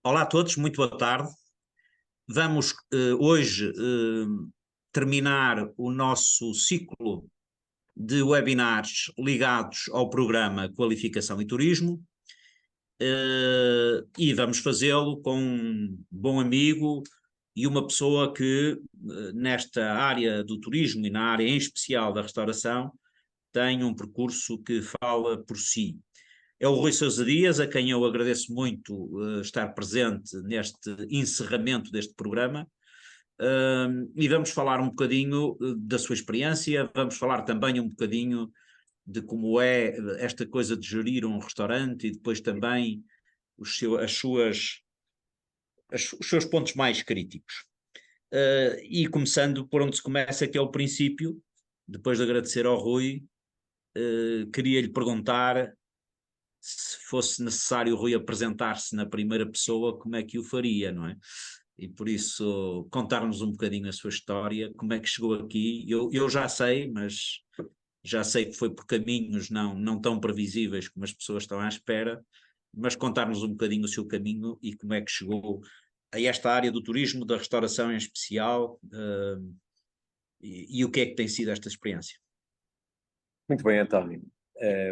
Olá a todos, muito boa tarde. Vamos hoje terminar o nosso ciclo de webinars ligados ao programa Qualificação e Turismo e vamos fazê-lo com um bom amigo e uma pessoa que nesta área do turismo e na área em especial da restauração tem um percurso que fala por si. É o Rui Sousa Dias, a quem eu agradeço muito estar presente neste encerramento deste programa, e vamos falar um bocadinho da sua experiência, vamos falar também um bocadinho de como é esta coisa de gerir um restaurante e depois também os seus pontos mais críticos. E começando por onde se começa, que é o princípio, depois de agradecer ao Rui, queria-lhe perguntar se fosse necessário o Rui apresentar-se na primeira pessoa, como é que o faria, não é? E por isso contar-nos um bocadinho a sua história, como é que chegou aqui. Eu já sei, mas já sei que foi por caminhos não tão previsíveis como as pessoas estão à espera, mas contar-nos um bocadinho o seu caminho e como é que chegou a esta área do turismo, da restauração em especial, e o que é que tem sido esta experiência. Muito bem, António.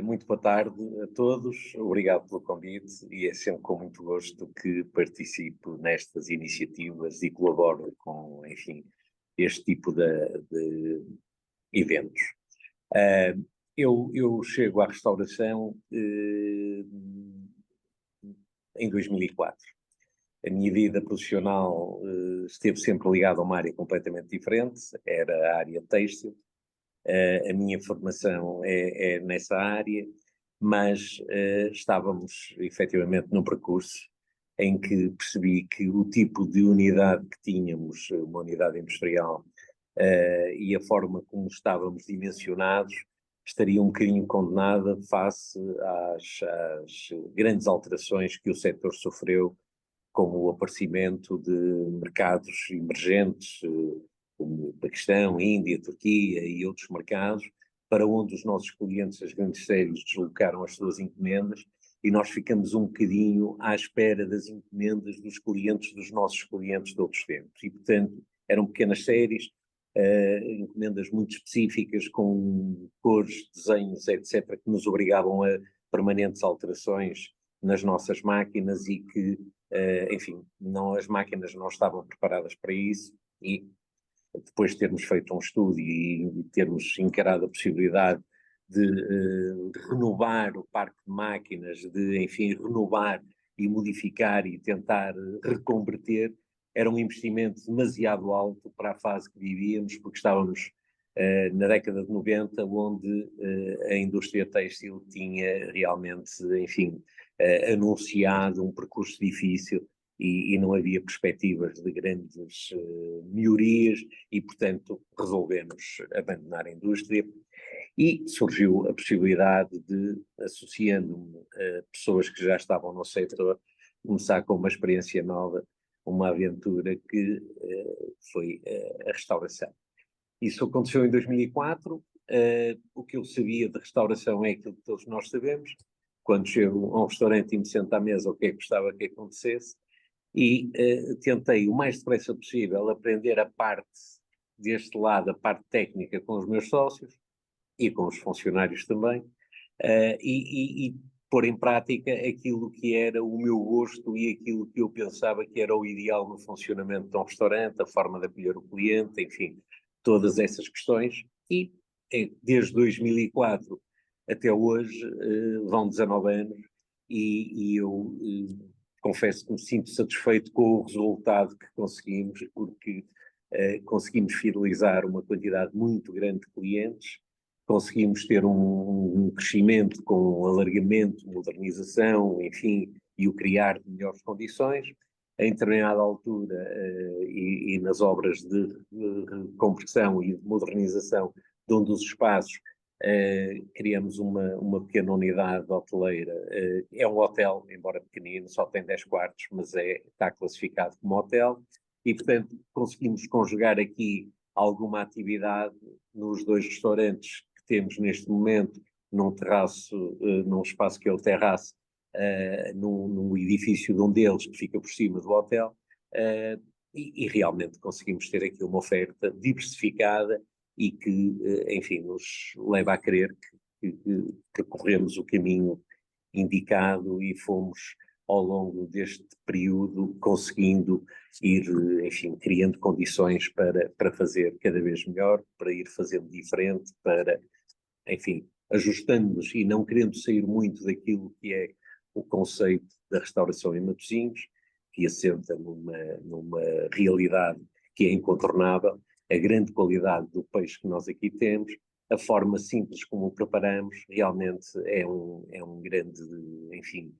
Muito boa tarde a todos. Obrigado pelo convite e é sempre com muito gosto que participo nestas iniciativas e colaboro com, enfim, este tipo de eventos. Eu chego à restauração em 2004. A minha vida profissional esteve sempre ligada a uma área completamente diferente, era a área têxtil. A minha formação é nessa área, mas estávamos efetivamente num percurso em que percebi que o tipo de unidade que tínhamos, uma unidade industrial, e a forma como estávamos dimensionados, estaria um bocadinho condenada face às grandes alterações que o setor sofreu, como o aparecimento de mercados emergentes, como Paquistão, Índia, Turquia e outros mercados, para onde os nossos clientes, as grandes séries, deslocaram as suas encomendas e nós ficamos um bocadinho à espera das encomendas dos clientes, dos nossos clientes de outros tempos. E, portanto, eram pequenas séries, encomendas muito específicas, com cores, desenhos, etc., que nos obrigavam a permanentes alterações nas nossas máquinas e que, enfim, as máquinas não estavam preparadas para isso e depois de termos feito um estudo e termos encarado a possibilidade de renovar o parque de máquinas, de, enfim, renovar e modificar e tentar reconverter, era um investimento demasiado alto para a fase que vivíamos, porque estávamos na década de 90, onde a indústria têxtil tinha realmente, enfim, anunciado um percurso difícil e não havia perspectivas de grandes melhorias e, portanto, resolvemos abandonar a indústria e surgiu a possibilidade de, associando-me a pessoas que já estavam no setor, começar com uma experiência nova, uma aventura que foi a restauração. Isso aconteceu em 2004. O que eu sabia de restauração é aquilo que todos nós sabemos. Quando chego a um restaurante e me sento à mesa, o que é que gostava que acontecesse? E tentei o mais depressa possível aprender a parte deste lado, a parte técnica, com os meus sócios e com os funcionários também, e pôr em prática aquilo que era o meu gosto e aquilo que eu pensava que era o ideal no funcionamento de um restaurante, a forma de acolher o cliente, enfim, todas essas questões. E desde 2004 até hoje vão 19 anos e eu confesso que me sinto satisfeito com o resultado que conseguimos, porque conseguimos fidelizar uma quantidade muito grande de clientes, conseguimos ter um crescimento com alargamento, modernização, enfim, e o criar de melhores condições. Em determinada altura e nas obras de conversão e de modernização de um dos espaços, criamos uma pequena unidade hoteleira. É um hotel, embora pequenino, só tem 10 quartos, mas está classificado como hotel e, portanto, conseguimos conjugar aqui alguma atividade nos dois restaurantes que temos neste momento, num terraço, num espaço que é o terraço, num edifício de um deles que fica por cima do hotel, e realmente conseguimos ter aqui uma oferta diversificada e que, enfim, nos leva a crer que percorremos o caminho indicado e fomos, ao longo deste período, conseguindo ir, enfim, criando condições para fazer cada vez melhor, para ir fazendo diferente, para, enfim, ajustando-nos e não querendo sair muito daquilo que é o conceito da restauração em Matosinhos, que assenta numa realidade que é incontornável, a grande qualidade do peixe que nós aqui temos, a forma simples como o preparamos, realmente é um grande, enfim,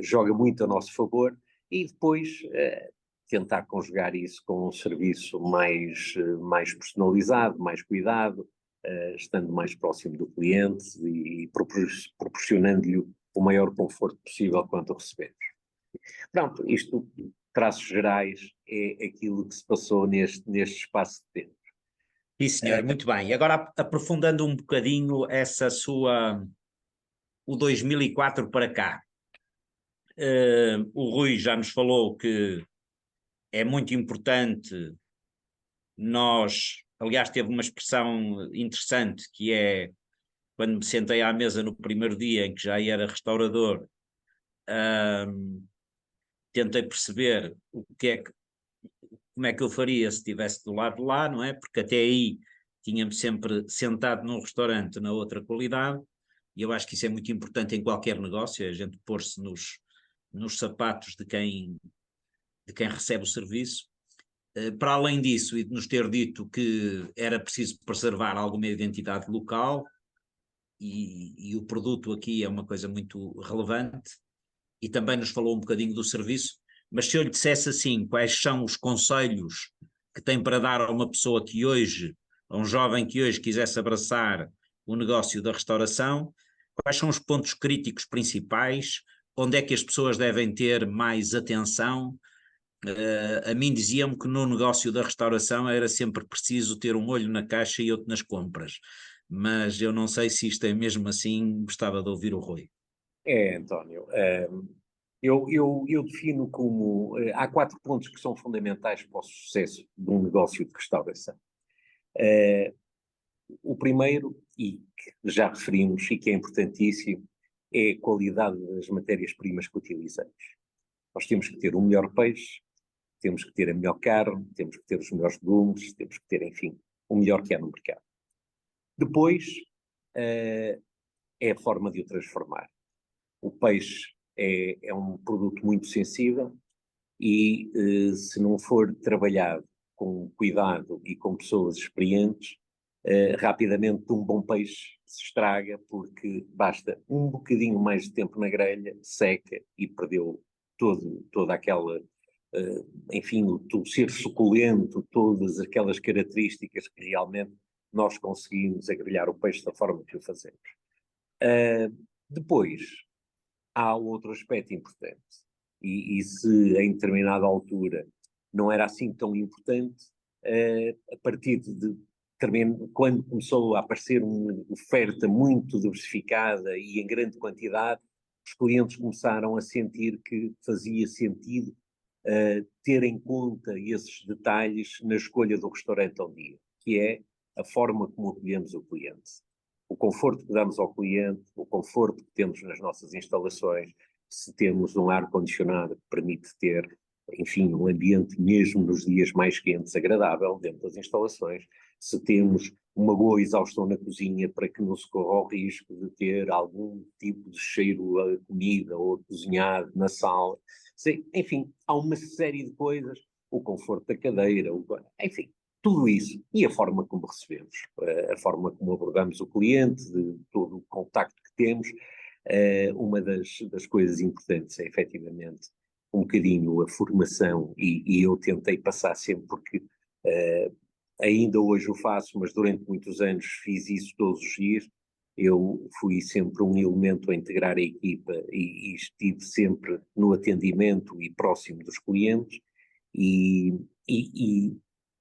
joga muito a nosso favor, e depois tentar conjugar isso com um serviço mais personalizado, mais cuidado, estando mais próximo do cliente e proporcionando-lhe o maior conforto possível quanto recebemos. Pronto, isto, traços gerais, é aquilo que se passou neste espaço de tempo. Sim, senhor, muito bem. E agora, aprofundando um bocadinho o 2004 para cá. O Rui já nos falou que é muito importante aliás, teve uma expressão interessante, que é, quando me sentei à mesa no primeiro dia em que já era restaurador, tentei perceber como é que eu faria se estivesse do lado de lá, não é? Porque até aí tinha-me sempre sentado num restaurante na outra qualidade, e eu acho que isso é muito importante em qualquer negócio, é a gente pôr-se nos sapatos de quem recebe o serviço. Para além disso, e de nos ter dito que era preciso preservar alguma identidade local, e o produto aqui é uma coisa muito relevante, e também nos falou um bocadinho do serviço, mas se eu lhe dissesse assim, quais são os conselhos que tem para dar a uma pessoa que hoje, a um jovem que hoje quisesse abraçar o negócio da restauração, quais são os pontos críticos principais, onde é que as pessoas devem ter mais atenção? A mim diziam-me que no negócio da restauração era sempre preciso ter um olho na caixa e outro nas compras, mas eu não sei se isto é mesmo assim, gostava de ouvir o Rui. António, eu defino como, há 4 pontos que são fundamentais para o sucesso de um negócio de restauração. O primeiro, e que já referimos e que é importantíssimo, é a qualidade das matérias-primas que utilizamos. Nós temos que ter o melhor peixe, temos que ter a melhor carne, temos que ter os melhores legumes, temos que ter, enfim, o melhor que há no mercado. Depois, é a forma de o transformar. O peixe é um produto muito sensível e, se não for trabalhado com cuidado e com pessoas experientes, rapidamente um bom peixe se estraga, porque basta um bocadinho mais de tempo na grelha, seca e perdeu toda aquela, enfim, o ser suculento, todas aquelas características que realmente nós conseguimos grelhar o peixe da forma que o fazemos. Depois, há outro aspecto importante, e se em determinada altura não era assim tão importante, a partir quando começou a aparecer uma oferta muito diversificada e em grande quantidade, os clientes começaram a sentir que fazia sentido ter em conta esses detalhes na escolha do restaurante ao dia, que é a forma como acolhemos o cliente. O conforto que damos ao cliente, o conforto que temos nas nossas instalações, se temos um ar-condicionado que permite ter, enfim, um ambiente mesmo nos dias mais quentes agradável dentro das instalações, se temos uma boa exaustão na cozinha para que não se corra o risco de ter algum tipo de cheiro a comida ou cozinhado na sala. Enfim, há uma série de coisas, o conforto da cadeira, enfim, tudo isso, e a forma como recebemos, a forma como abordamos o cliente, de todo o contacto que temos. Uma das coisas importantes é efetivamente um bocadinho a formação, e eu tentei passar sempre, porque ainda hoje o faço, mas durante muitos anos fiz isso todos os dias. Eu fui sempre um elemento a integrar a equipa e estive sempre no atendimento e próximo dos clientes, e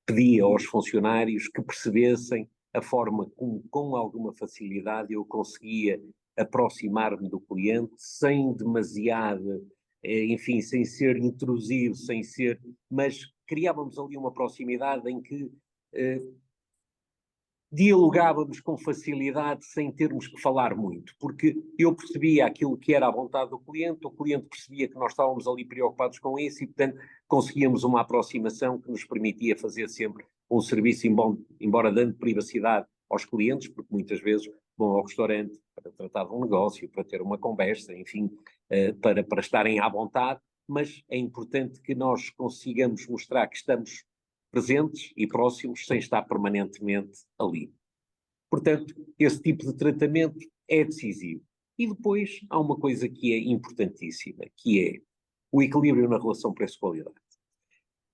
pedia aos funcionários que percebessem a forma como, com alguma facilidade, eu conseguia aproximar-me do cliente sem demasiada, enfim, sem ser intrusivo, sem ser, mas criávamos ali uma proximidade em que dialogávamos com facilidade sem termos que falar muito, porque eu percebia aquilo que era a vontade do cliente, o cliente percebia que nós estávamos ali preocupados com isso e, portanto, conseguíamos uma aproximação que nos permitia fazer sempre um serviço, embora dando privacidade aos clientes, porque muitas vezes vão ao restaurante para tratar de um negócio, para ter uma conversa, enfim, para estarem à vontade, mas é importante que nós consigamos mostrar que estamos presentes e próximos sem estar permanentemente ali. Portanto, esse tipo de tratamento é decisivo. E depois há uma coisa que é importantíssima, que é o equilíbrio na relação preço-qualidade.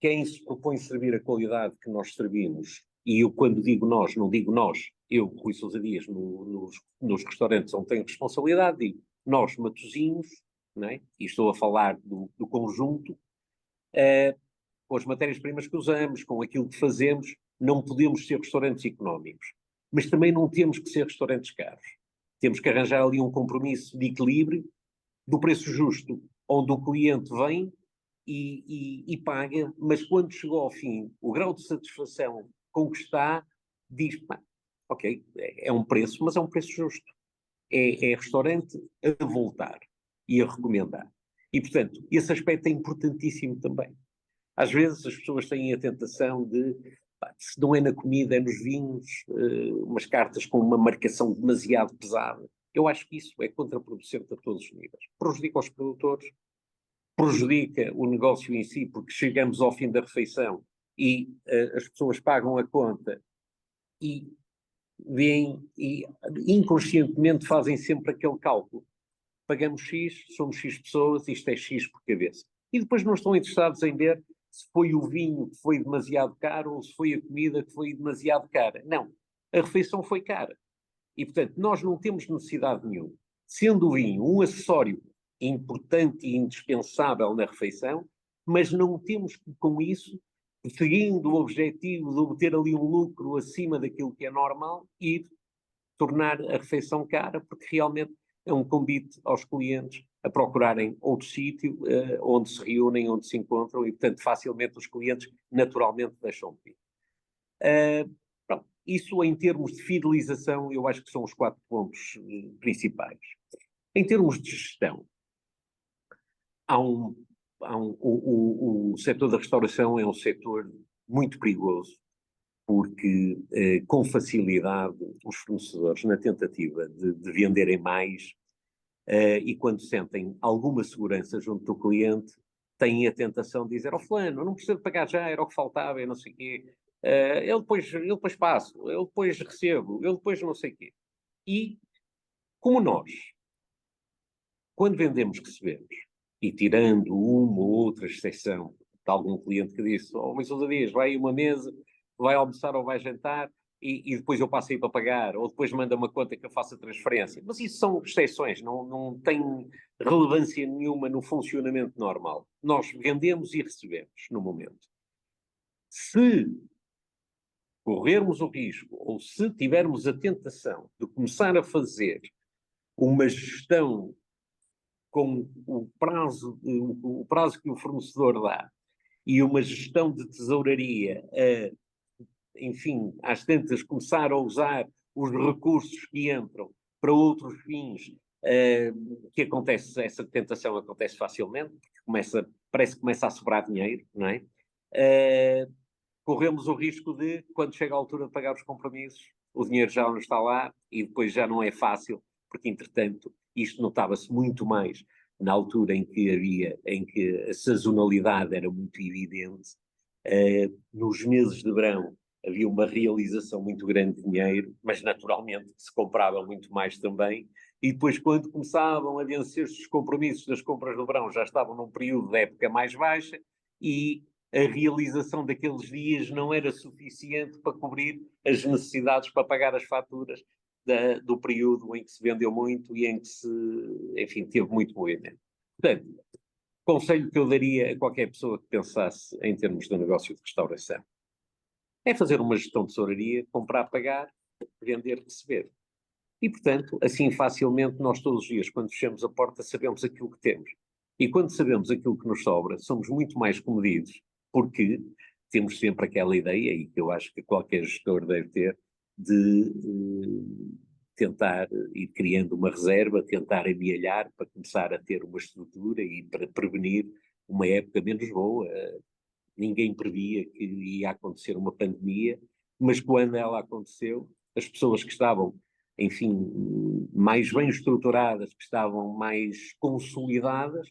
Quem se propõe servir a qualidade que nós servimos, e eu quando digo nós, não digo nós, eu, Rui Sousa Dias, nos restaurantes onde tenho responsabilidade, digo nós, Matosinhos, não é? E estou a falar do conjunto, com as matérias-primas que usamos, com aquilo que fazemos, não podemos ser restaurantes económicos. Mas também não temos que ser restaurantes caros. Temos que arranjar ali um compromisso de equilíbrio do preço justo, onde o cliente vem e paga, mas quando chegou ao fim, o grau de satisfação com que está, diz, ok, é um preço, mas é um preço justo. É restaurante a voltar e a recomendar. E, portanto, esse aspecto é importantíssimo também. Às vezes as pessoas têm a tentação de, se não é na comida, é nos vinhos, umas cartas com uma marcação demasiado pesada. Eu acho que isso é contraproducente a todos os níveis. Prejudica os produtores, prejudica o negócio em si, porque chegamos ao fim da refeição e as pessoas pagam a conta e veem e inconscientemente fazem sempre aquele cálculo. Pagamos X, somos X pessoas, isto é X por cabeça. E depois não estão interessados em ver se foi o vinho que foi demasiado caro ou se foi a comida que foi demasiado cara. Não. A refeição foi cara. E, portanto, nós não temos necessidade nenhuma. Sendo o vinho um acessório importante e indispensável na refeição, mas não temos que, com isso, seguindo o objetivo de obter ali um lucro acima daquilo que é normal, ir tornar a refeição cara, porque realmente é um convite aos clientes a procurarem outro sítio onde se reúnem, onde se encontram e, portanto, facilmente os clientes naturalmente deixam de vir. Pronto, isso em termos de fidelização, eu acho que são os 4 pontos principais. Em termos de gestão, o setor da restauração é um setor muito perigoso, porque com facilidade os fornecedores, na tentativa de venderem mais, e quando sentem alguma segurança junto do cliente, têm a tentação de dizer, fulano, não precisa de pagar já, era o que faltava, eu não sei o quê, eu depois passo, eu depois recebo, eu depois não sei o quê. E, como nós, quando vendemos, recebemos, e tirando uma ou outra exceção de algum cliente que disse, Luís Sousa Dias, vai aí uma mesa, vai almoçar ou vai jantar, e depois eu passo aí para pagar, ou depois manda uma conta que eu faça transferência. Mas isso são exceções, não tem relevância nenhuma no funcionamento normal. Nós vendemos e recebemos no momento. Se corrermos o risco, ou se tivermos a tentação de começar a fazer uma gestão com o prazo que o fornecedor dá e uma gestão de tesouraria, enfim, às tantas começar a usar os recursos que entram para outros fins, que acontece, essa tentação acontece facilmente, porque parece que começa a sobrar dinheiro, não é? Corremos o risco de, quando chega a altura de pagar os compromissos, o dinheiro já não está lá e depois já não é fácil, porque, entretanto, isto notava-se muito mais na altura em que a sazonalidade era muito evidente. Nos meses de verão havia uma realização muito grande de dinheiro, mas naturalmente se comprava muito mais também. E depois, quando começavam a vencer-se os compromissos das compras do verão, já estavam num período de época mais baixa e a realização daqueles dias não era suficiente para cobrir as necessidades para pagar as faturas do período em que se vendeu muito e em que enfim, teve muito movimento. Portanto, o conselho que eu daria a qualquer pessoa que pensasse em termos de negócio de restauração é fazer uma gestão de tesouraria, comprar, pagar, vender, receber. E, portanto, assim facilmente nós todos os dias, quando fechamos a porta, sabemos aquilo que temos. E quando sabemos aquilo que nos sobra, somos muito mais comedidos, porque temos sempre aquela ideia, e que eu acho que qualquer gestor deve ter, de tentar ir criando uma reserva, tentar amealhar para começar a ter uma estrutura e para prevenir uma época menos boa. Ninguém previa que ia acontecer uma pandemia, mas quando ela aconteceu, as pessoas que estavam, enfim, mais bem estruturadas, que estavam mais consolidadas,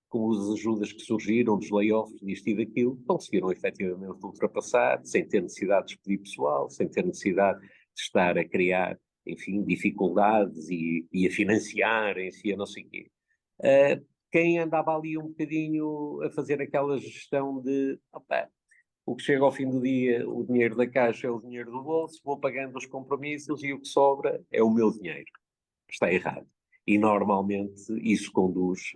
com as ajudas que surgiram, dos layoffs, disto e daquilo, conseguiram efetivamente ultrapassar, sem ter necessidade de despedir pessoal, sem ter necessidade de estar a criar, enfim, dificuldades e a financiar em si, a não sei o quê. Quem andava ali um bocadinho a fazer aquela gestão de, opa, o que chega ao fim do dia, o dinheiro da caixa é o dinheiro do bolso, vou pagando os compromissos e o que sobra é o meu dinheiro. Está errado. E normalmente isso conduz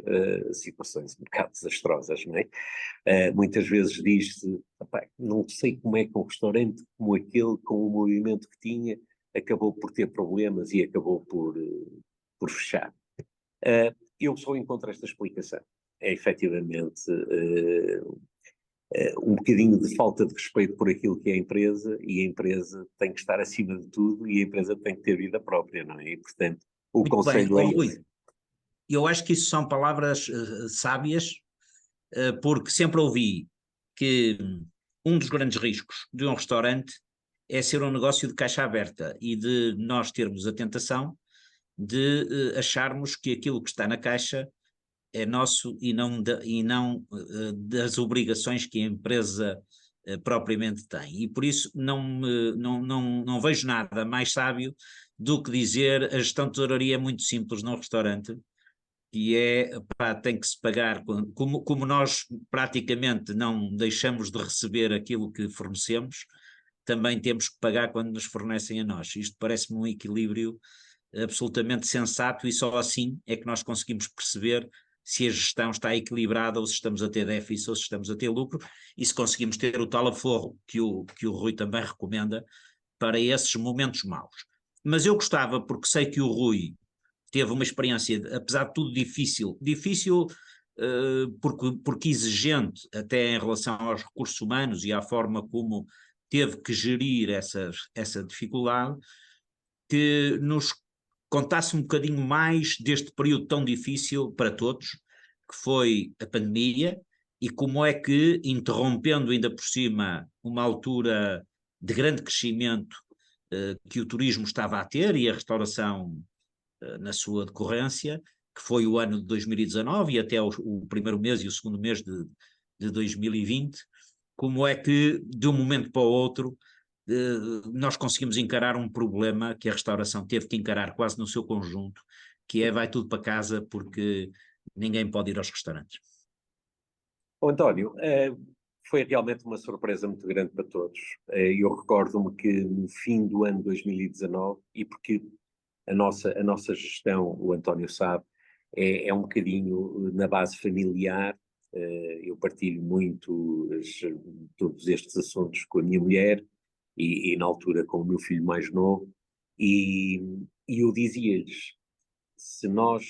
a situações um bocado desastrosas, não é? Muitas vezes diz-se, não sei como é que um restaurante como aquele, com o movimento que tinha, acabou por ter problemas e acabou por fechar. Eu só encontro esta explicação. É efetivamente um bocadinho de falta de respeito por aquilo que é a empresa, e a empresa tem que estar acima de tudo e a empresa tem que ter vida própria, não é? E, portanto, o Muito bem. conselho é Rui, esse. eu acho que isso são palavras sábias, porque sempre ouvi que um dos grandes riscos de um restaurante é ser um negócio de caixa aberta e de nós termos a tentação de acharmos que aquilo que está na caixa é nosso e não das obrigações que a empresa propriamente tem. E por isso não vejo nada mais sábio do que dizer a gestão de tesouraria é muito simples num restaurante, que é, pá, tem que se pagar, como nós praticamente não deixamos de receber aquilo que fornecemos, também temos que pagar quando nos fornecem a nós. Isto parece-me um equilíbrio absolutamente sensato, e só assim é que nós conseguimos perceber se a gestão está equilibrada ou se estamos a ter déficit ou se estamos a ter lucro, e se conseguimos ter o tal aforro que o Rui também recomenda para esses momentos maus. Mas eu gostava, porque sei que o Rui teve uma experiência, apesar de tudo difícil porque exigente até em relação aos recursos humanos e à forma como teve que gerir essa dificuldade, que nos contasse um bocadinho mais deste período tão difícil para todos, que foi a pandemia, e como é que, interrompendo ainda por cima uma altura de grande crescimento que o turismo estava a ter e a restauração na sua decorrência, que foi o ano de 2019 e até o primeiro mês e o segundo mês de 2020, como é que de um momento para o outro nós conseguimos encarar um problema que a restauração teve que encarar quase no seu conjunto, que é vai tudo para casa porque ninguém pode ir aos restaurantes. António, foi realmente uma surpresa muito grande para todos. Eu recordo-me que no fim do ano 2019, e porque a nossa gestão, o António sabe, é um bocadinho na base familiar. Eu partilho muito todos estes assuntos com a minha mulher e na altura com o meu filho mais novo, e eu dizia-lhes, se nós,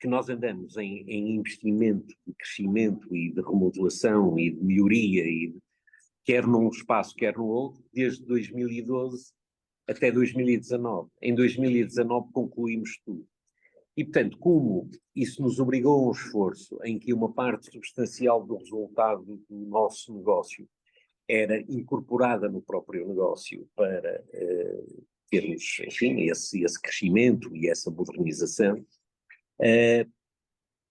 que nós andamos em investimento de crescimento e de remodelação e de melhoria, quer num espaço, quer no outro, desde 2012 até 2019. Em 2019 concluímos tudo. E, portanto, como isso nos obrigou a um esforço em que uma parte substancial do resultado do nosso negócio era incorporada no próprio negócio para termos, enfim, esse crescimento e essa modernização,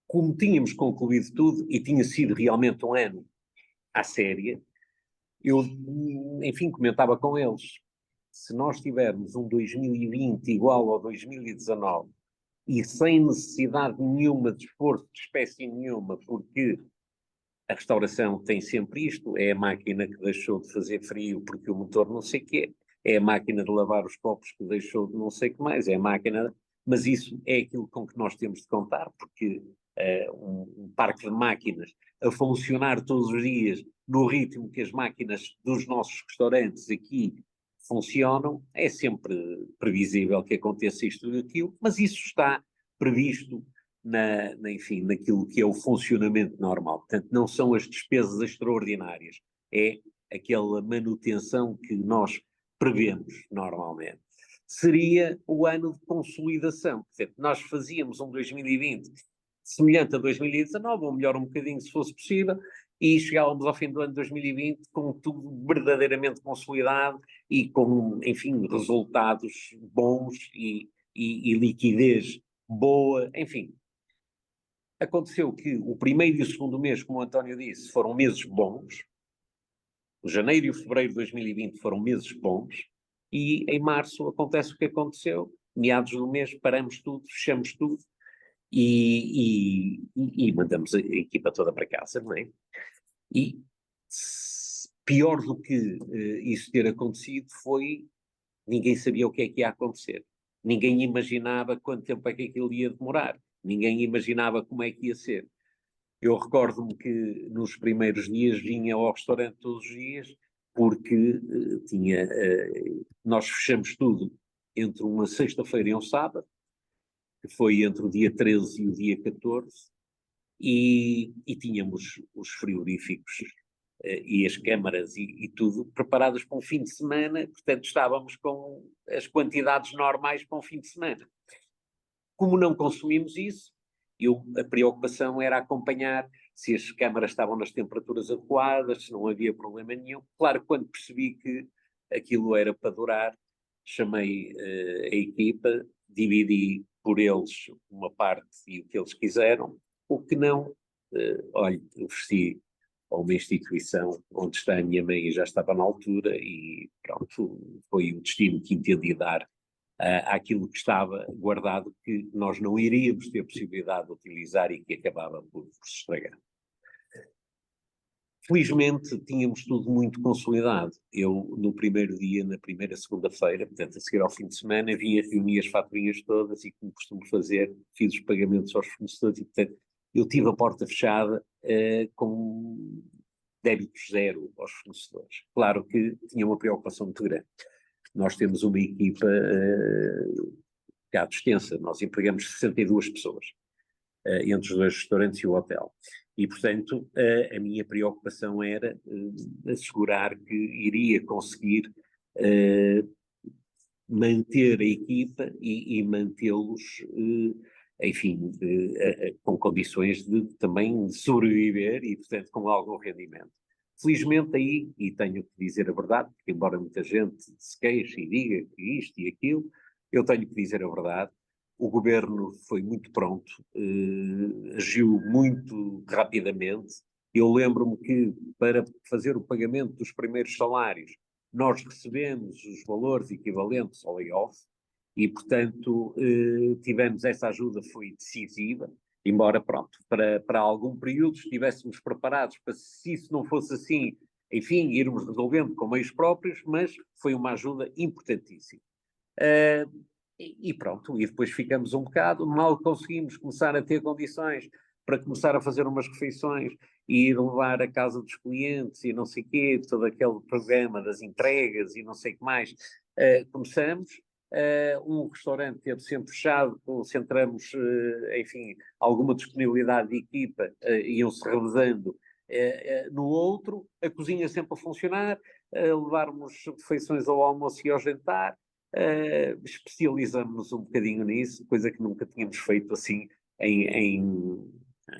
como tínhamos concluído tudo e tinha sido realmente um ano à séria, eu, enfim, comentava com eles, se nós tivermos um 2020 igual ao 2019 e sem necessidade nenhuma de esforço de espécie nenhuma, porque a restauração tem sempre isto, é a máquina que deixou de fazer frio porque o motor não sei o quê, é a máquina de lavar os copos que deixou de não sei o que mais, é a máquina, mas isso é aquilo com que nós temos de contar, porque um parque de máquinas a funcionar todos os dias no ritmo que as máquinas dos nossos restaurantes aqui funcionam, é sempre previsível que aconteça isto e aquilo, mas isso está previsto enfim, naquilo que é o funcionamento normal. Portanto, não são as despesas extraordinárias, é aquela manutenção que nós prevemos normalmente. Seria o ano de consolidação. Portanto, nós fazíamos um 2020 semelhante a 2019, ou melhor um bocadinho se fosse possível, e chegávamos ao fim do ano de 2020 com tudo verdadeiramente consolidado e com, enfim, resultados bons e liquidez boa, enfim. Aconteceu que o primeiro e o segundo mês, como o António disse, foram meses bons. O janeiro e o fevereiro de 2020 foram meses bons. E em março acontece o que aconteceu. Meados do mês paramos tudo, fechamos tudo e mandamos a equipa toda para casa, não é? E pior do que isso ter acontecido foi ninguém sabia o que é que ia acontecer. Ninguém imaginava quanto tempo é que aquilo ia demorar. Ninguém imaginava como é que ia ser. Eu recordo-me que nos primeiros dias vinha ao restaurante todos os dias, porque nós fechamos tudo entre uma sexta-feira e um sábado, que foi entre o dia 13 e o dia 14, e tínhamos os frigoríficos e as câmaras e tudo preparadas para um fim de semana, portanto estávamos com as quantidades normais para um fim de semana. Como não consumimos isso, a preocupação era acompanhar se as câmaras estavam nas temperaturas adequadas, se não havia problema nenhum. Claro, quando percebi que aquilo era para durar, chamei a equipa, dividi por eles uma parte e o que eles quiseram, o que não, olha, ofereci a uma instituição onde está a minha mãe e já estava na altura e pronto, foi o destino que entendi dar àquilo que estava guardado, que nós não iríamos ter possibilidade de utilizar e que acabava por se estragar. Felizmente tínhamos tudo muito consolidado. Eu, no primeiro dia, na primeira segunda-feira, portanto a seguir ao fim de semana, reuni as faturinhas todas e, como costumo fazer, fiz os pagamentos aos fornecedores e, portanto, eu tive a porta fechada com débitos zero aos fornecedores. Claro que tinha uma preocupação muito grande. Nós temos uma equipa um bocado extensa, nós empregamos 62 pessoas, entre os dois restaurantes e o hotel. E, portanto, a minha preocupação era assegurar que iria conseguir manter a equipa e mantê-los, enfim, com condições de também sobreviver e, portanto, com algum rendimento. Felizmente aí, e tenho que dizer a verdade, porque embora muita gente se queixe e diga que isto e aquilo, eu tenho que dizer a verdade, o governo foi muito pronto, agiu muito rapidamente. Eu lembro-me que para fazer o pagamento dos primeiros salários, nós recebemos os valores equivalentes ao layoff e, portanto, tivemos essa ajuda, foi decisiva. Embora, pronto, para algum período estivéssemos preparados para, se isso não fosse assim, enfim, irmos resolvendo com meios próprios, mas foi uma ajuda importantíssima. E pronto, e depois ficamos um bocado, mal conseguimos começar a ter condições para começar a fazer umas refeições e ir levar a casa dos clientes e não sei o quê, todo aquele programa das entregas e não sei o que mais, começamos. Um restaurante teve sempre fechado, concentramos, enfim, alguma disponibilidade de equipa, iam-se revezando no outro, a cozinha sempre a funcionar, levarmos refeições ao almoço e ao jantar, especializamos um bocadinho nisso, coisa que nunca tínhamos feito assim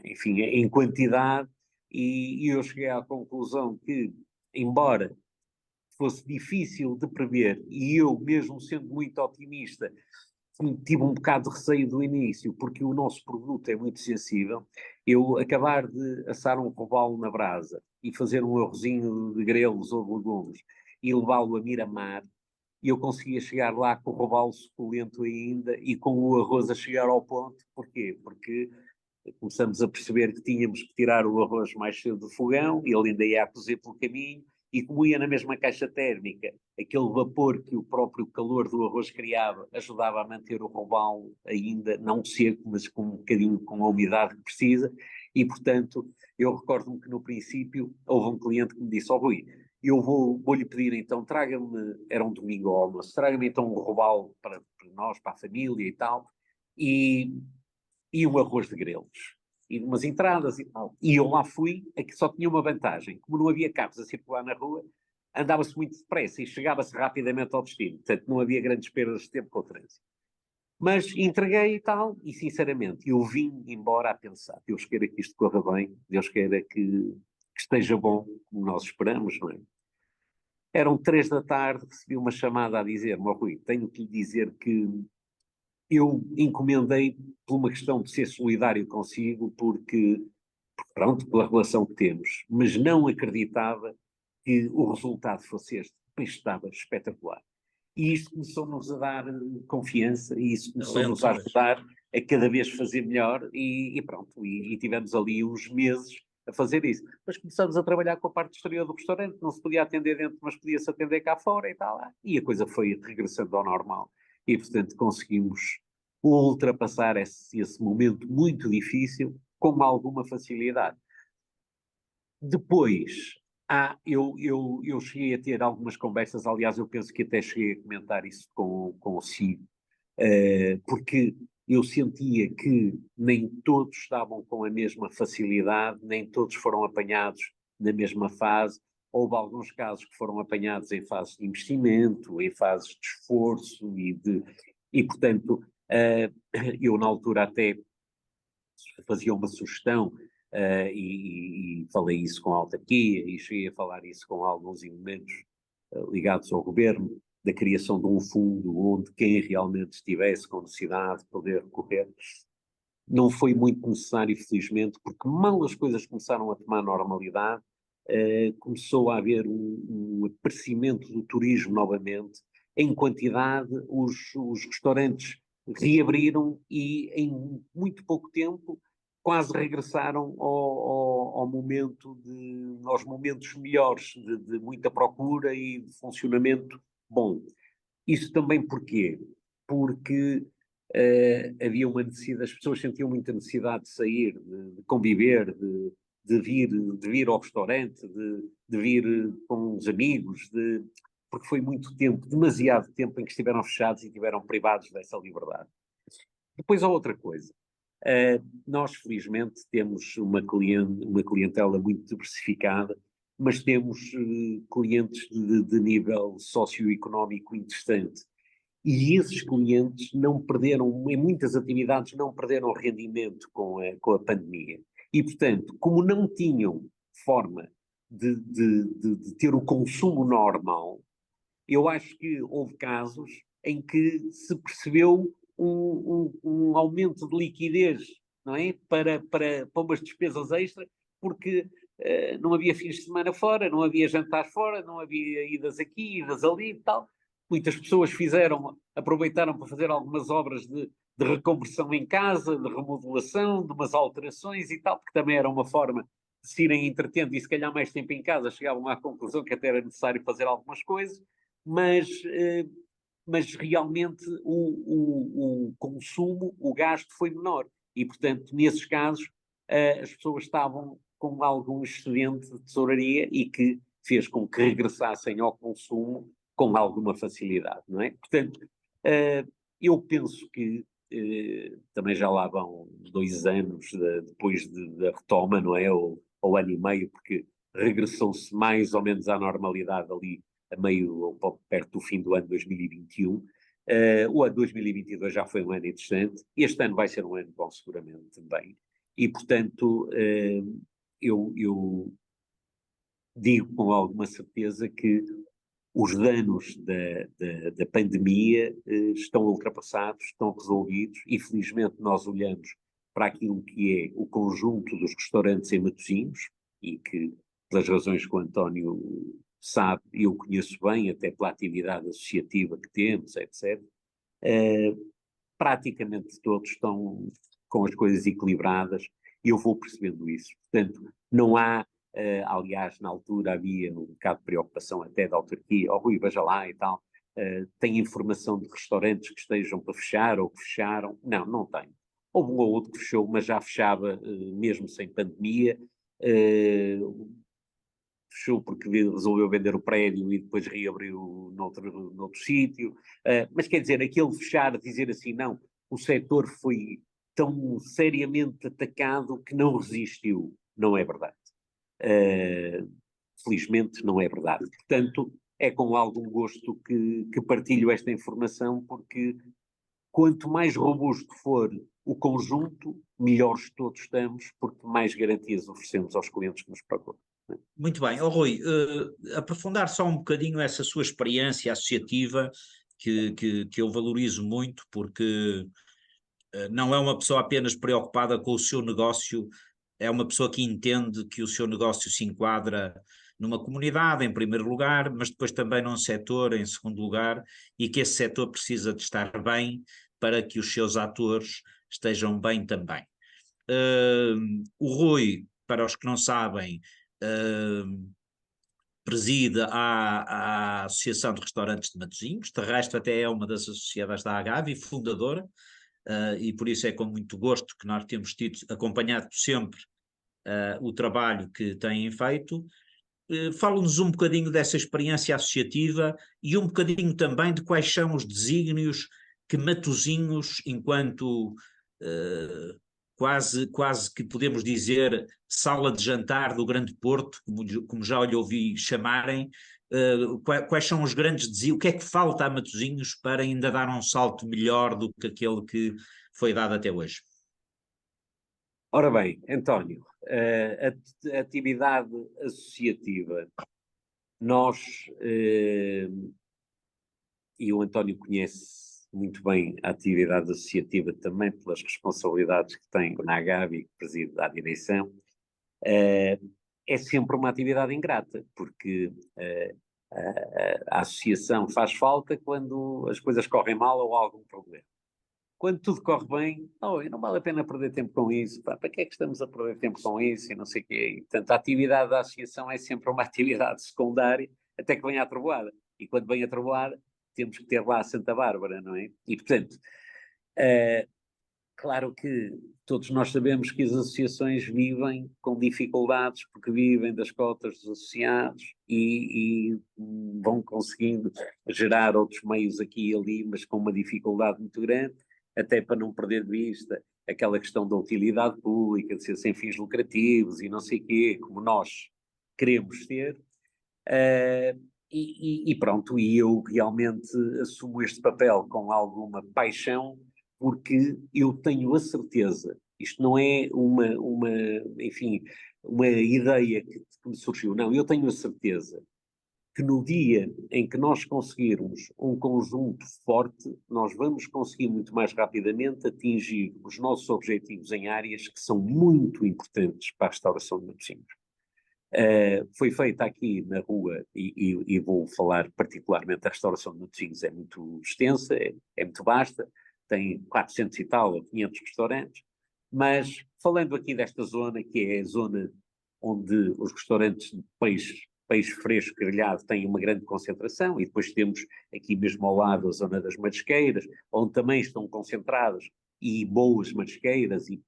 enfim, em quantidade, e eu cheguei à conclusão que, embora fosse difícil de prever, e eu, mesmo sendo muito otimista, tive um bocado de receio do início, porque o nosso produto é muito sensível. Eu acabar de assar um robalo na brasa e fazer um arrozinho de grelos ou de legumes e levá-lo a Miramar, e eu conseguia chegar lá com o robalo suculento ainda e com o arroz a chegar ao ponto. Porquê? Porque começamos a perceber que tínhamos que tirar o arroz mais cedo do fogão, e ele ainda ia a cozer pelo caminho, e como ia na mesma caixa térmica, aquele vapor que o próprio calor do arroz criava ajudava a manter o robalo ainda não seco, mas com um bocadinho com a umidade que precisa, e portanto eu recordo-me que no princípio houve um cliente que me disse: Rui, eu vou-lhe pedir então, traga-me, era um domingo ao almoço, traga-me então um robalo para nós, para a família e tal, e, e um arroz de grelos, e umas entradas e tal. E eu lá fui, aqui só tinha uma vantagem, como não havia carros a circular na rua, andava-se muito depressa e chegava-se rapidamente ao destino, portanto não havia grandes perdas de tempo com o trânsito. Mas entreguei e tal, e sinceramente, eu vim embora a pensar, Deus queira que isto corra bem, Deus queira que esteja bom, como nós esperamos, não é? Eram 3 da tarde, recebi uma chamada a dizer-me, oh, Rui, tenho que lhe dizer que eu encomendei por uma questão de ser solidário consigo, porque, pronto, pela relação que temos, mas não acreditava que o resultado fosse este. Depois estava espetacular. E isto começou-nos a dar confiança, e isso começou-nos a Excelente. ajudar a cada vez fazer melhor, e pronto, e tivemos ali uns meses a fazer isso. Depois começamos a trabalhar com a parte exterior do restaurante, não se podia atender dentro, mas podia-se atender cá fora e tal, e a coisa foi regressando ao normal. E, portanto, conseguimos ultrapassar esse momento muito difícil com alguma facilidade. Depois, eu cheguei a ter algumas conversas, aliás, eu penso que até cheguei a comentar isso com o Cid, porque eu sentia que nem todos estavam com a mesma facilidade, nem todos foram apanhados na mesma fase. Houve alguns casos que foram apanhados em fases de investimento, em fases de esforço e portanto, eu na altura até fazia uma sugestão e falei isso com a autarquia e cheguei a falar isso com alguns elementos ligados ao governo, da criação de um fundo onde quem realmente estivesse com necessidade de poder recorrer. Não foi muito necessário, felizmente, porque mal as coisas começaram a tomar normalidade, começou a haver um aparecimento do turismo novamente. Em quantidade, os restaurantes reabriram e em muito pouco tempo quase regressaram ao momento aos momentos melhores de muita procura e de funcionamento bom. Isso também porquê? Porque havia uma necessidade, as pessoas sentiam muita necessidade de sair, de conviver, de vir ao restaurante, de vir com os amigos, porque foi muito tempo, demasiado tempo em que estiveram fechados e estiveram privados dessa liberdade. Depois há outra coisa. Nós, felizmente, temos uma clientela muito diversificada, mas temos clientes de nível socioeconómico interessante. E esses clientes não perderam, em muitas atividades, não perderam rendimento com a pandemia. E, portanto, como não tinham forma de ter o consumo normal, eu acho que houve casos em que se percebeu um aumento de liquidez, não é? Para umas despesas extra, porque não havia fins de semana fora, não havia jantares fora, não havia idas aqui, idas ali e tal. Muitas pessoas aproveitaram para fazer algumas obras de reconversão em casa, de remodelação, de umas alterações e tal, porque também era uma forma de se irem entretendo e se calhar mais tempo em casa chegavam à conclusão que até era necessário fazer algumas coisas, mas realmente o consumo, o gasto foi menor. E, portanto, nesses casos, as pessoas estavam com algum excedente de tesouraria e que fez com que regressassem ao consumo com alguma facilidade, não é? Portanto, eu penso que também já lá vão 2 anos depois da retoma, não é? Ou ano e meio, porque regressou-se mais ou menos à normalidade ali a meio ou pouco perto do fim do ano 2021. O ano 2022 já foi um ano interessante. Este ano vai ser um ano bom, seguramente, também. E, portanto, eu digo com alguma certeza que os danos da pandemia estão ultrapassados, estão resolvidos, e felizmente nós olhamos para aquilo que é o conjunto dos restaurantes em Matosinhos, e que, pelas razões que o António sabe, eu conheço bem, até pela atividade associativa que temos, etc., praticamente todos estão com as coisas equilibradas, e eu vou percebendo isso. Portanto, não há, aliás, na altura havia um bocado de preocupação até da autarquia, Rui, veja lá e tal, tem informação de restaurantes que estejam para fechar ou que fecharam? Não, não tenho. Houve um ou outro que fechou, mas já fechava mesmo sem pandemia. fechou porque resolveu vender o prédio e depois reabriu noutro sítio. Mas quer dizer, aquele fechar, dizer assim, não, o setor foi tão seriamente atacado que não resistiu. Não é verdade. Felizmente não é verdade. Portanto, é com algum gosto que partilho esta informação, porque quanto mais robusto for o conjunto, melhores todos estamos, porque mais garantias oferecemos aos clientes que nos procuram. Muito bem. Rui, aprofundar só um bocadinho essa sua experiência associativa, que eu valorizo muito, porque não é uma pessoa apenas preocupada com o seu negócio, é uma pessoa que entende que o seu negócio se enquadra numa comunidade, em primeiro lugar, mas depois também num setor, em segundo lugar, e que esse setor precisa de estar bem para que os seus atores estejam bem também. O Rui, para os que não sabem, preside a Associação de Restaurantes de Matosinhos, de resto até é uma das associadas da Agave, fundadora, e por isso é com muito gosto que nós temos tido acompanhado sempre o trabalho que têm feito. Fala-nos um bocadinho dessa experiência associativa e um bocadinho também de quais são os desígnios que Matosinhos, enquanto quase que podemos dizer sala de jantar do Grande Porto, como já lhe ouvi chamarem, quais são os grandes desígnios, o que é que falta a Matosinhos para ainda dar um salto melhor do que aquele que foi dado até hoje? Ora bem, António, a atividade associativa, nós, e o António conhece muito bem a atividade associativa também pelas responsabilidades que tem na Agave, que preside a direção, é sempre uma atividade ingrata, porque a associação faz falta quando as coisas correm mal ou há algum problema. Quando tudo corre bem, não vale a pena perder tempo com isso, para que é que estamos a perder tempo com isso e não sei o quê. E, portanto, a atividade da associação é sempre uma atividade secundária, até que venha a trovoada. E quando vem a trovoada, temos que ter lá a Santa Bárbara, não é? E, portanto, claro que todos nós sabemos que as associações vivem com dificuldades, porque vivem das cotas dos associados e vão conseguindo gerar outros meios aqui e ali, mas com uma dificuldade muito grande, até para não perder de vista aquela questão da utilidade pública, de ser sem fins lucrativos e não sei o quê, como nós queremos ter. E pronto, e eu realmente assumo este papel com alguma paixão, porque eu tenho a certeza, isto não é enfim, uma ideia que me surgiu, não, eu tenho a certeza que no dia em que nós conseguirmos um conjunto forte, nós vamos conseguir muito mais rapidamente atingir os nossos objetivos em áreas que são muito importantes para a restauração de Matosinhos. Foi feita aqui na rua, e vou falar particularmente da restauração de Matosinhos, é muito extensa, é muito vasta, tem 400 e tal ou 500 restaurantes, mas falando aqui desta zona, que é a zona onde os restaurantes de peixe fresco grelhado têm uma grande concentração, e depois temos aqui mesmo ao lado a zona das marisqueiras, onde também estão concentradas e boas marisqueiras e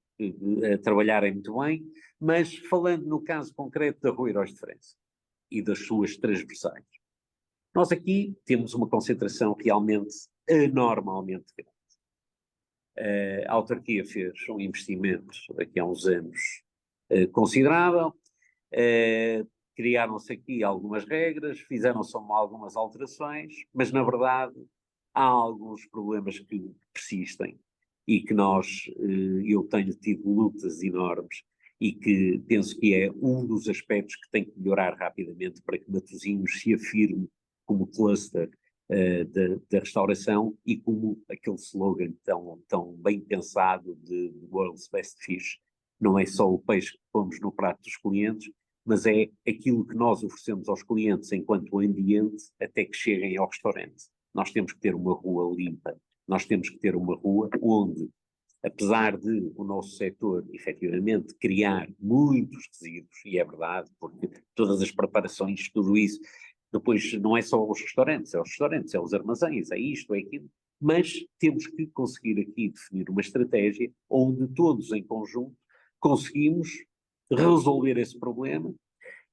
a trabalharem muito bem, mas falando no caso concreto da Rua Heróis de França e das suas transversais, nós aqui temos uma concentração realmente anormalmente grande. A autarquia fez um investimento aqui há uns anos considerável, criaram-se aqui algumas regras, fizeram-se algumas alterações, mas na verdade há alguns problemas que persistem e que eu tenho tido lutas enormes e que penso que é um dos aspectos que tem que melhorar rapidamente para que Matosinhos se afirme como cluster da restauração e como aquele slogan tão bem pensado de World's Best Fish. Não é só o peixe que pomos no prato dos clientes, mas é aquilo que nós oferecemos aos clientes enquanto ambiente até que cheguem ao restaurante. Nós temos que ter uma rua limpa, nós temos que ter uma rua onde, apesar de o nosso setor, efetivamente, criar muitos resíduos, e é verdade, porque todas as preparações, tudo isso, depois não é só os restaurantes, é os armazéns, é isto, é aquilo, mas temos que conseguir aqui definir uma estratégia onde todos em conjunto conseguimos resolver esse problema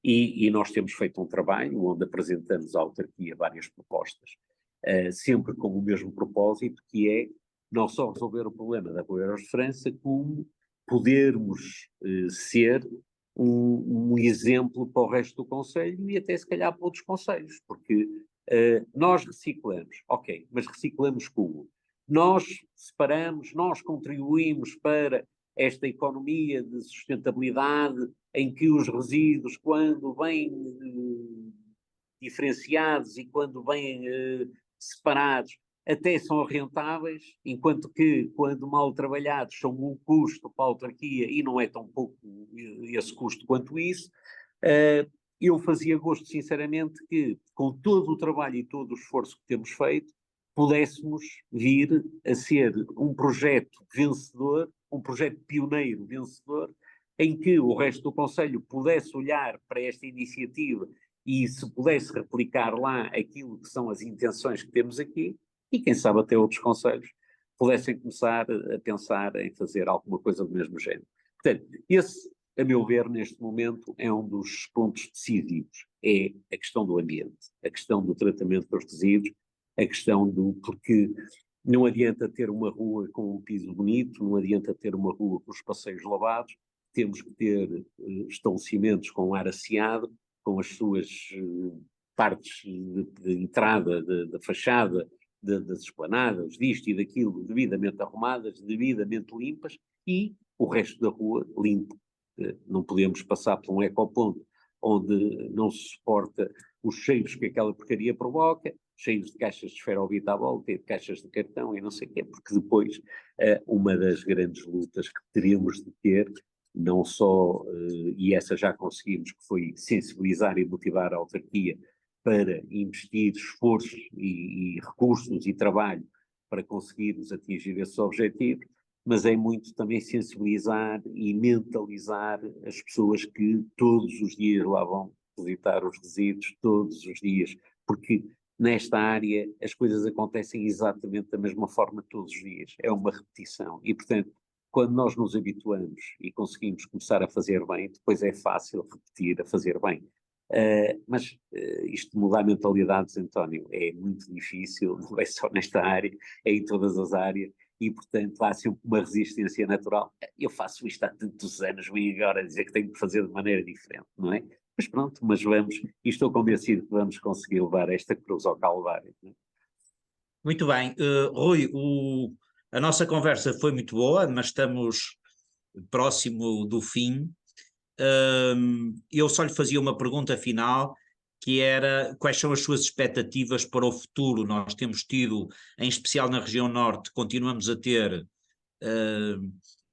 E nós temos feito um trabalho onde apresentamos à autarquia várias propostas, sempre com o mesmo propósito, que é não só resolver o problema da Rua Heróis de França, como podermos ser um exemplo para o resto do concelho e até se calhar para outros concelhos, porque nós reciclamos, ok, mas reciclamos como? Nós separamos, nós contribuímos para esta economia de sustentabilidade em que os resíduos, quando bem diferenciados e quando bem separados, até são rentáveis, enquanto que, quando mal trabalhados, são um custo para a autarquia e não é tão pouco esse custo quanto isso. Eu fazia gosto, sinceramente, que, com todo o trabalho e todo o esforço que temos feito, pudéssemos vir a ser um projeto vencedor, um projeto pioneiro vencedor, em que o resto do Conselho pudesse olhar para esta iniciativa e se pudesse replicar lá aquilo que são as intenções que temos aqui, e quem sabe até outros concelhos pudessem começar a pensar em fazer alguma coisa do mesmo género. Portanto, esse, a meu ver, neste momento, é um dos pontos decisivos, é a questão do ambiente, a questão do tratamento dos resíduos, a questão do... porque não adianta ter uma rua com um piso bonito, não adianta ter uma rua com os passeios lavados, temos que ter estabelecimentos com ar asseado, com as suas partes de entrada, da fachada, das esplanadas, disto e daquilo, devidamente arrumadas, devidamente limpas, e o resto da rua limpo. Não podemos passar por um ecoponto onde não se suporta os cheiros que aquela porcaria provoca, cheios de caixas de esferovite à volta e de caixas de cartão e não sei o quê, porque depois uma das grandes lutas que teríamos de ter, não só, e essa já conseguimos, que foi sensibilizar e motivar a autarquia para investir esforços e recursos e trabalho para conseguirmos atingir esses objetivos, mas é muito também sensibilizar e mentalizar as pessoas que todos os dias lá vão depositar os resíduos, todos os dias, porque nesta área as coisas acontecem exatamente da mesma forma todos os dias, é uma repetição, e portanto, quando nós nos habituamos e conseguimos começar a fazer bem, depois é fácil repetir a fazer bem. Mas isto de mudar mentalidades, António, é muito difícil, não é só nesta área, é em todas as áreas, e portanto há sempre uma resistência natural. Eu faço isto há tantos anos, vim agora dizer que tenho que fazer de maneira diferente, não é? Mas pronto, mas vamos, e estou convencido que vamos conseguir levar esta cruz ao Calvário. Não é? Muito bem. Rui, a nossa conversa foi muito boa, mas estamos próximo do fim. Eu só lhe fazia uma pergunta final, que era quais são as suas expectativas para o futuro? Nós temos tido, em especial na região norte, continuamos a ter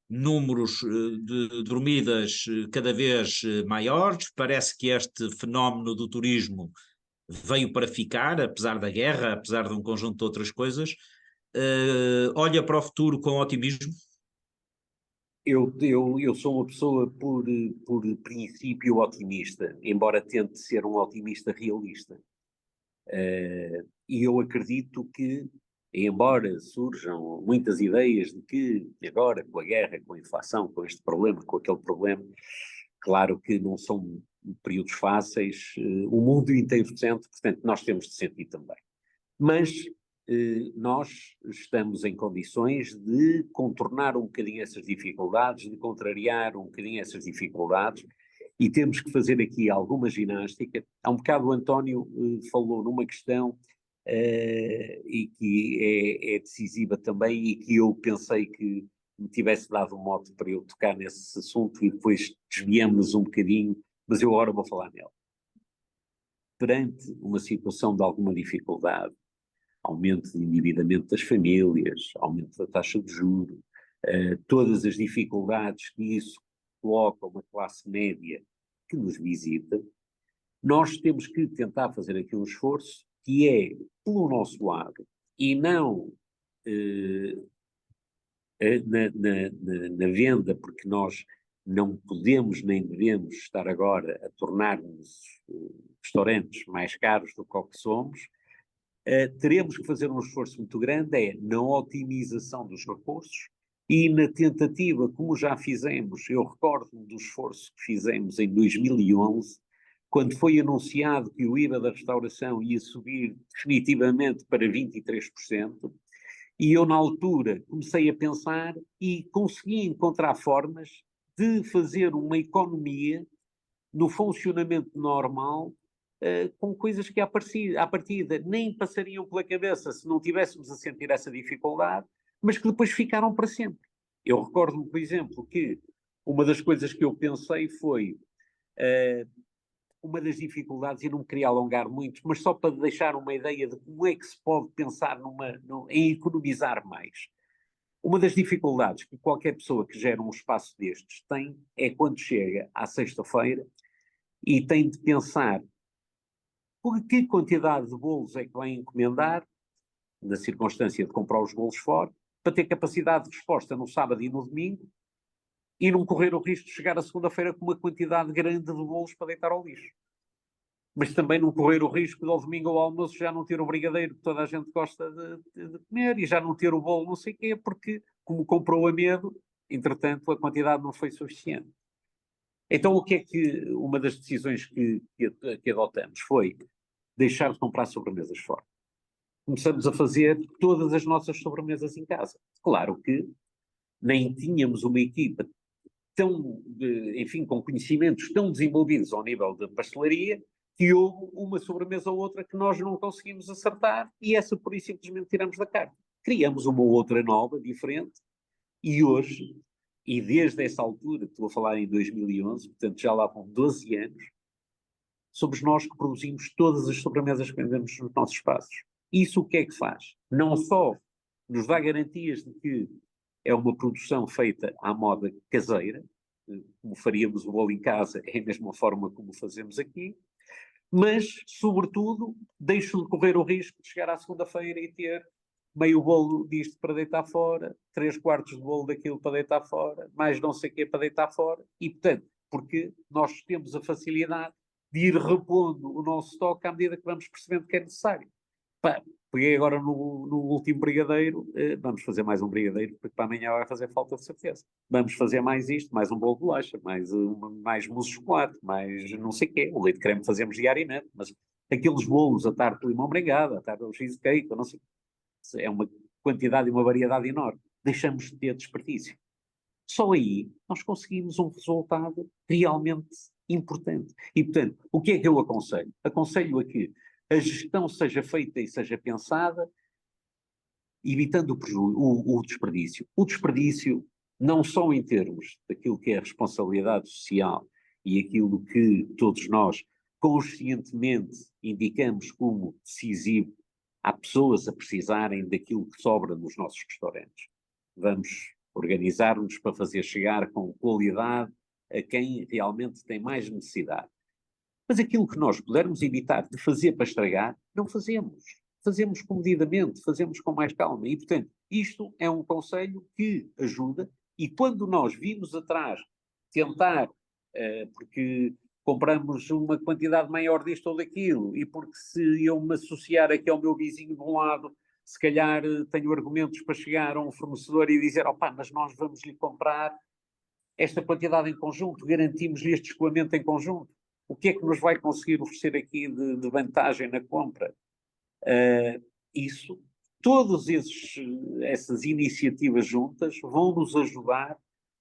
números de dormidas cada vez maiores. Parece que este fenómeno do turismo veio para ficar, apesar da guerra, apesar de um conjunto de outras coisas. Olha para o futuro com otimismo? Eu sou uma pessoa por princípio otimista, embora tente ser um otimista realista. E eu acredito que, embora surjam muitas ideias de que agora, com a guerra, com a inflação, com este problema, com aquele problema, claro que não são períodos fáceis, o mundo inteiro sente, portanto nós temos de sentir também. Mas nós estamos em condições de contornar um bocadinho essas dificuldades, de contrariar um bocadinho essas dificuldades, e temos que fazer aqui alguma ginástica. Há um bocado o António falou numa questão e que é decisiva também, e que eu pensei que me tivesse dado um mote para eu tocar nesse assunto e depois desviamos um bocadinho, mas eu agora vou falar nela. Perante uma situação de alguma dificuldade, aumento de endividamento das famílias, aumento da taxa de juros, todas as dificuldades que isso coloca uma classe média que nos visita, nós temos que tentar fazer aqui um esforço que é pelo nosso lado e não na venda, porque nós não podemos nem devemos estar agora a tornar-nos restaurantes mais caros do que o que somos. Teremos que fazer um esforço muito grande na otimização dos recursos e na tentativa, como já fizemos, eu recordo-me do esforço que fizemos em 2011, quando foi anunciado que o IVA da restauração ia subir definitivamente para 23%, e eu na altura comecei a pensar e consegui encontrar formas de fazer uma economia no funcionamento normal, com coisas que à partida nem passariam pela cabeça se não tivéssemos a sentir essa dificuldade, mas que depois ficaram para sempre. Eu recordo-me, por exemplo, que uma das coisas que eu pensei foi uma das dificuldades, e não me queria alongar muito, mas só para deixar uma ideia de como é que se pode pensar em economizar mais. Uma das dificuldades que qualquer pessoa que gera um espaço destes tem é quando chega à sexta-feira e tem de pensar por que quantidade de bolos é que vai encomendar, na circunstância de comprar os bolos fora, para ter capacidade de resposta no sábado e no domingo, e não correr o risco de chegar à segunda-feira com uma quantidade grande de bolos para deitar ao lixo. Mas também não correr o risco de ao domingo ao almoço já não ter o brigadeiro que toda a gente gosta de comer, e já não ter o bolo não sei o quê, porque como comprou a medo, entretanto a quantidade não foi suficiente. Então o que é que uma das decisões que adotamos foi deixar de comprar sobremesas fora. Começamos a fazer todas as nossas sobremesas em casa. Claro que nem tínhamos uma equipa tão, enfim, com conhecimentos tão desenvolvidos ao nível da pastelaria, que houve uma sobremesa ou outra que nós não conseguimos acertar, e essa por isso simplesmente tiramos da carta. Criamos uma outra nova, diferente, e hoje, e desde essa altura, estou a falar em 2011, portanto já lá vão 12 anos, somos nós que produzimos todas as sobremesas que vendemos nos nossos espaços. Isso o que é que faz? Não só nos dá garantias de que é uma produção feita à moda caseira, como faríamos o bolo em casa, é a mesma forma como fazemos aqui, mas, sobretudo, deixo de correr o risco de chegar à segunda-feira e ter meio bolo disto para deitar fora, 3/4 de bolo daquilo para deitar fora, mais não sei o quê para deitar fora, e, portanto, porque nós temos a facilidade de ir repondo o nosso estoque à medida que vamos percebendo que é necessário. Pá, peguei agora no último brigadeiro, vamos fazer mais um brigadeiro, porque para amanhã vai fazer falta de certeza. Vamos fazer mais isto, mais um bolo de bolacha, mais mousse de chocolate, mais não sei o quê. O leite de creme fazemos diariamente, mas aqueles bolos, a tarte de limão brigada, a tarte de cheesecake, não sei, é uma quantidade e uma variedade enorme. Deixamos de ter desperdício. Só aí nós conseguimos um resultado realmente importante. E, portanto, o que é que eu aconselho? Aconselho a que a gestão seja feita e seja pensada, evitando o desperdício. O desperdício, não só em termos daquilo que é a responsabilidade social e aquilo que todos nós conscientemente indicamos como decisivo, há pessoas a precisarem daquilo que sobra nos nossos restaurantes. Vamos organizar-nos para fazer chegar com qualidade a quem realmente tem mais necessidade. Mas aquilo que nós pudermos evitar de fazer para estragar, não fazemos. Fazemos comedidamente, fazemos com mais calma. E, portanto, isto é um conselho que ajuda, e quando nós vimos atrás tentar, porque compramos uma quantidade maior disto ou daquilo, e porque se eu me associar aqui ao meu vizinho de um lado, se calhar tenho argumentos para chegar a um fornecedor e dizer, opá, mas nós vamos-lhe comprar esta quantidade em conjunto, garantimos-lhe este escoamento em conjunto. O que é que nos vai conseguir oferecer aqui de vantagem na compra? Isso, todas essas iniciativas juntas vão nos ajudar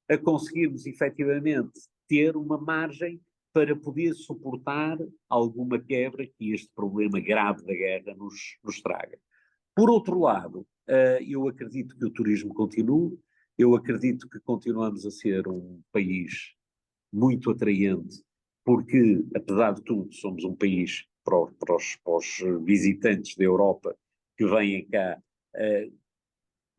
a conseguirmos efetivamente ter uma margem para poder suportar alguma quebra que este problema grave da guerra nos traga. Por outro lado, eu acredito que o turismo continue, eu acredito que continuamos a ser um país muito atraente, porque, apesar de tudo, somos um país para os visitantes da Europa que vêm cá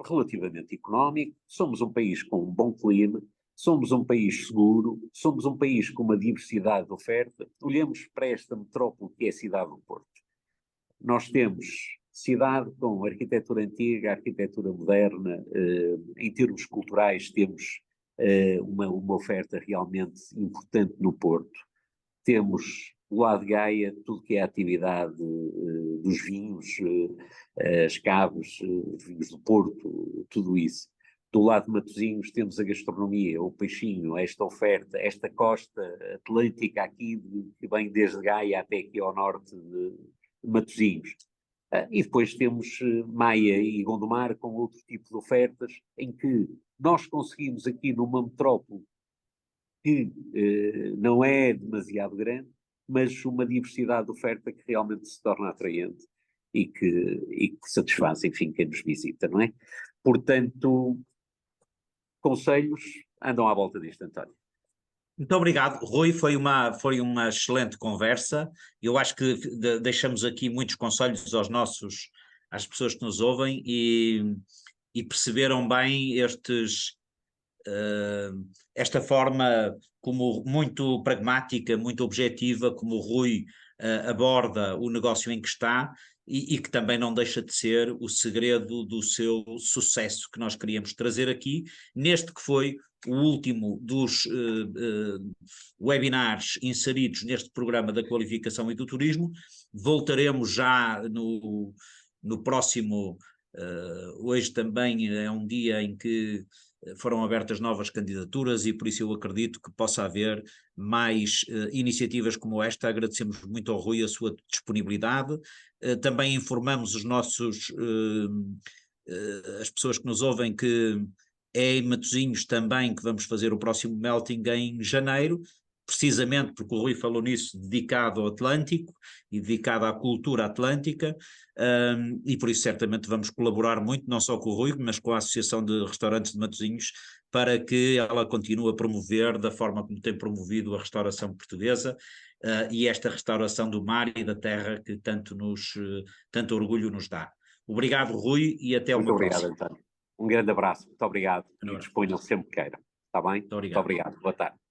relativamente económico, somos um país com um bom clima, somos um país seguro, somos um país com uma diversidade de oferta. Olhemos para esta metrópole que é a cidade do Porto. Nós temos cidade com arquitetura antiga, arquitetura moderna, em termos culturais temos uma oferta realmente importante no Porto. Temos do lado de Gaia tudo que é a atividade dos vinhos, as caves, os vinhos do Porto, tudo isso. Do lado de Matosinhos temos a gastronomia, o peixinho, esta oferta, esta costa atlântica aqui, que vem desde Gaia até aqui ao norte de Matosinhos. E depois temos Maia e Gondomar com outro tipo de ofertas, em que nós conseguimos aqui numa metrópole que não é demasiado grande, mas uma diversidade de oferta que realmente se torna atraente e que satisfaz, enfim, quem nos visita, não é? Portanto, conselhos andam à volta disto, António. Muito obrigado, Rui, foi uma excelente conversa. Eu acho que deixamos aqui muitos conselhos às pessoas que nos ouvem e perceberam bem esta forma como muito pragmática, muito objetiva, como o Rui aborda o negócio em que está e que também não deixa de ser o segredo do seu sucesso que nós queríamos trazer aqui, neste que foi o último dos webinars inseridos neste programa da qualificação e do turismo. Voltaremos já no próximo, hoje também é um dia em que foram abertas novas candidaturas e por isso eu acredito que possa haver mais iniciativas como esta. Agradecemos muito ao Rui a sua disponibilidade. Também informamos as pessoas que nos ouvem que é em Matosinhos também que vamos fazer o próximo Melting em janeiro, precisamente porque o Rui falou nisso, dedicado ao Atlântico e dedicado à cultura atlântica, e por isso certamente vamos colaborar muito, não só com o Rui, mas com a Associação de Restaurantes de Matosinhos, para que ela continue a promover da forma como tem promovido a restauração portuguesa, e esta restauração do mar e da terra que tanto orgulho nos dá. Obrigado, Rui, e até uma próxima. Muito obrigado, António. Um grande abraço, muito obrigado. E disponham sempre que queiram. Está bem? Muito obrigado. Muito obrigado. Boa tarde.